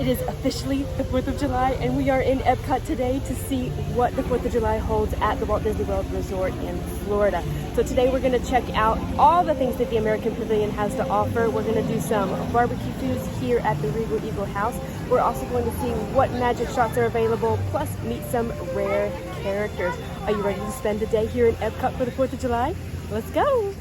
It is officially the 4th of July and we are in Epcot today to see what the 4th of July holds at the Walt Disney World Resort in Florida. So today we're going to check out all the things that the American Pavilion has to offer. We're going to do some barbecue foods here at the Regal Eagle House. We're also going to see what magic shots are available, plus meet some rare characters. Are you ready to spend a day here in Epcot for the 4th of July? Let's go!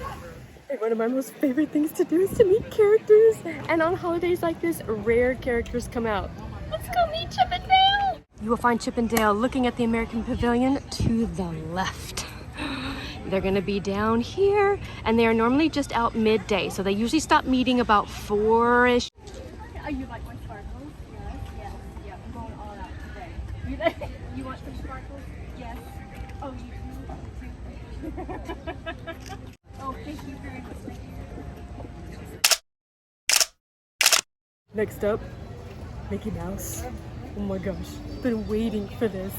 One of my most favorite things to do is to meet characters. And on holidays like this, rare characters come out. Let's go meet Chip and Dale! You will find Chip and Dale looking at the American Pavilion to the left. They're gonna be down here, and they are normally just out midday, so they usually stop meeting about 4-ish. Oh, you like my sparkles? Yes, yeah, I'm going all out today. You want some sparkles? Yes. Oh, you do? Oh, thank you very much. Next up, Mickey Mouse. Oh my gosh, been waiting for this.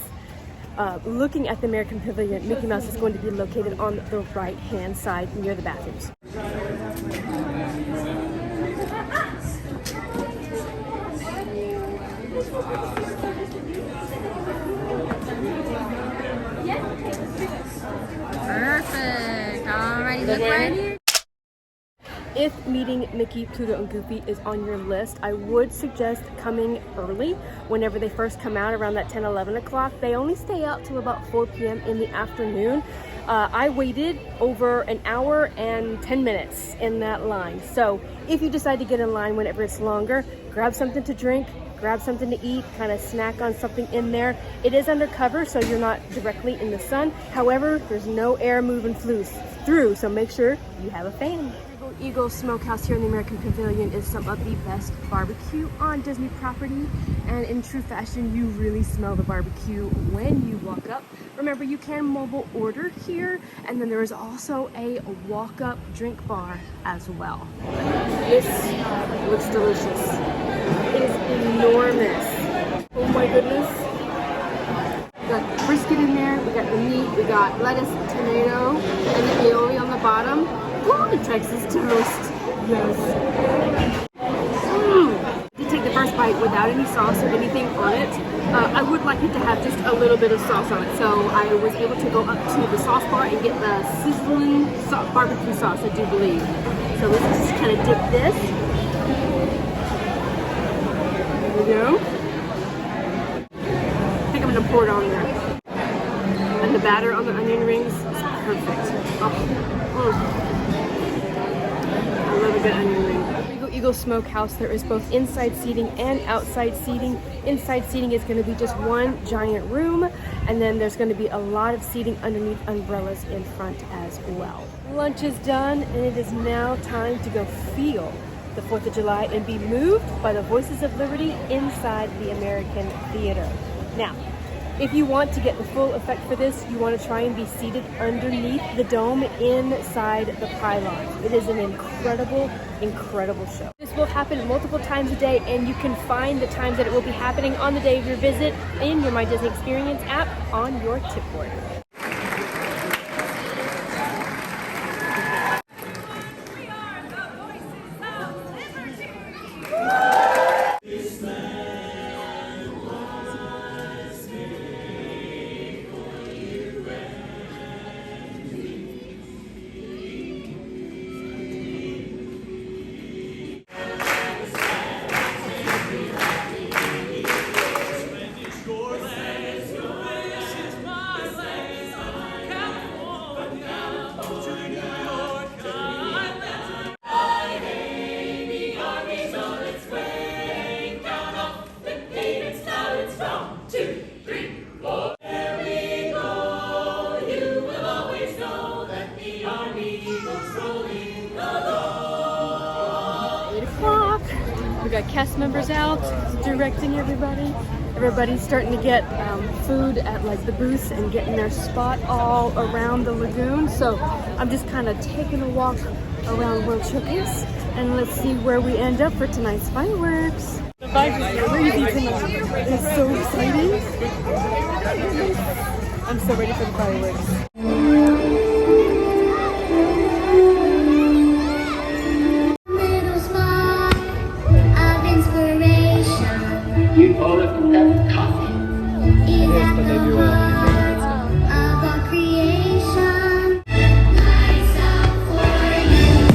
Looking at the American Pavilion, Mickey Mouse is going to be located on the right-hand side near the bathrooms. Perfect. Alrighty, look right here. If meeting Mickey, Pluto, and Goofy is on your list, I would suggest coming early whenever they first come out around that 10, 11 o'clock. They only stay out till about 4 p.m. in the afternoon. I waited over an hour and 10 minutes in that line. So if you decide to get in line whenever it's longer, grab something to drink, grab something to eat, kind of snack on something in there. It is undercover, so you're not directly in the sun. However, there's no air moving through, so make sure you have a fan. Eagle Smokehouse here in the American Pavilion is some of the best barbecue on Disney property, and in true fashion, you really smell the barbecue when you walk up. Remember, you can mobile order here, and then there is also a walk-up drink bar as well. This looks delicious. It is enormous. Oh my goodness. We got brisket in there, we got the meat, we got lettuce, tomato, and the aioli on the bottom. Ooh, Texas toast. Yes. You take the first bite without any sauce or anything on it. I would like it to have just a little bit of sauce on it. So I was able to go up to the sauce bar and get the sizzling barbecue sauce, I do believe. So let's just kind of dip this. There we go. I think I'm going to pour it on there. And the batter on the onion rings is perfect. Oh. I love a good onion ring. Regal Eagle Smokehouse, there is both inside seating and outside seating. Inside seating is going to be just one giant room, and then there's going to be a lot of seating underneath umbrellas in front as well. Lunch is done, and it is now time to go feel the 4th of July and be moved by the Voices of Liberty inside the American Theater. Now, if you want to get the full effect for this, you want to try and be seated underneath the dome inside the pylons. It is an incredible, incredible show. This will happen multiple times a day, and you can find the times that it will be happening on the day of your visit in your My Disney Experience app on your chipboard. We got cast members out directing everybody. Everybody's starting to get food at like the booths and getting their spot all around the lagoon. So I'm just kind of taking a walk around World Showcase, and let's see where we end up for tonight's fireworks. The vibe is crazy tonight. It's so exciting. I'm so ready for the fireworks. Little spark of inspiration. We call it Epcot. It is, but they do About creation, lights up for you.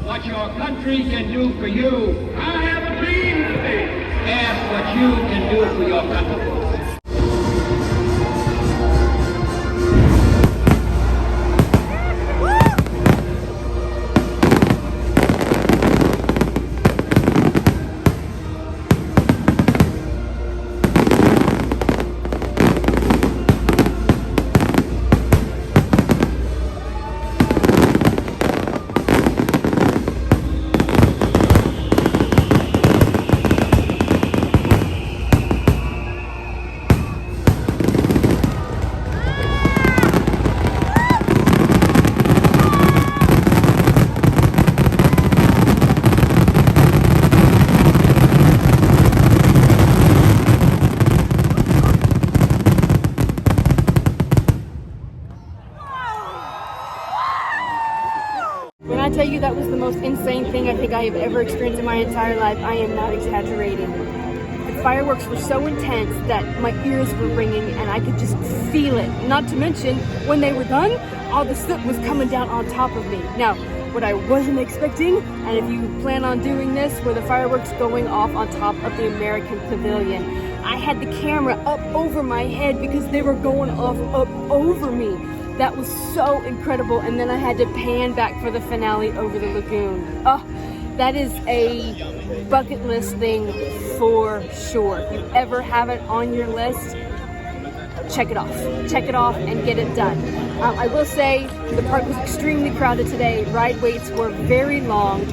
What your country can do for you. I have a dream today. Ask what you can do for your country. When I tell you that was the most insane thing I think I have ever experienced in my entire life, I am not exaggerating. The fireworks were so intense that my ears were ringing and I could just feel it. Not to mention, when they were done, all the soot was coming down on top of me. Now, what I wasn't expecting, and if you plan on doing this, were the fireworks going off on top of the American Pavilion. I had the camera up over my head because they were going off up over me. That was so incredible, and then I had to pan back for the finale over the lagoon. Oh, that is a bucket list thing for sure. If you ever have it on your list, check it off. Check it off and get it done. I will say the park was extremely crowded today. Ride waits were very long.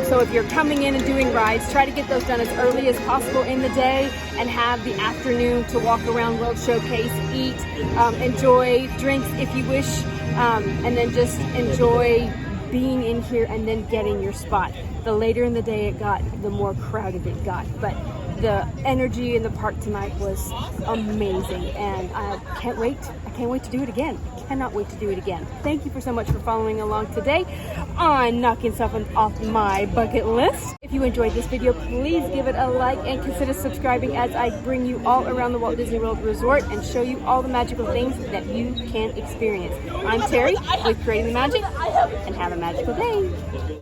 So if you're coming in and doing rides, try to get those done as early as possible in the day and have the afternoon to walk around World Showcase, eat, enjoy drinks if you wish, and then just enjoy being in here and then getting your spot. The later in the day it got, the more crowded it got. But the energy in the park tonight was amazing, and I can't wait. I can't wait to do it again. Cannot wait to do it again. Thank you so much for following along today on knocking something off my bucket list. If you enjoyed this video, please give it a like and consider subscribing as I bring you all around the Walt Disney World Resort and show you all the magical things that you can experience. I'm Terry with Creating the Magic, and have a magical day.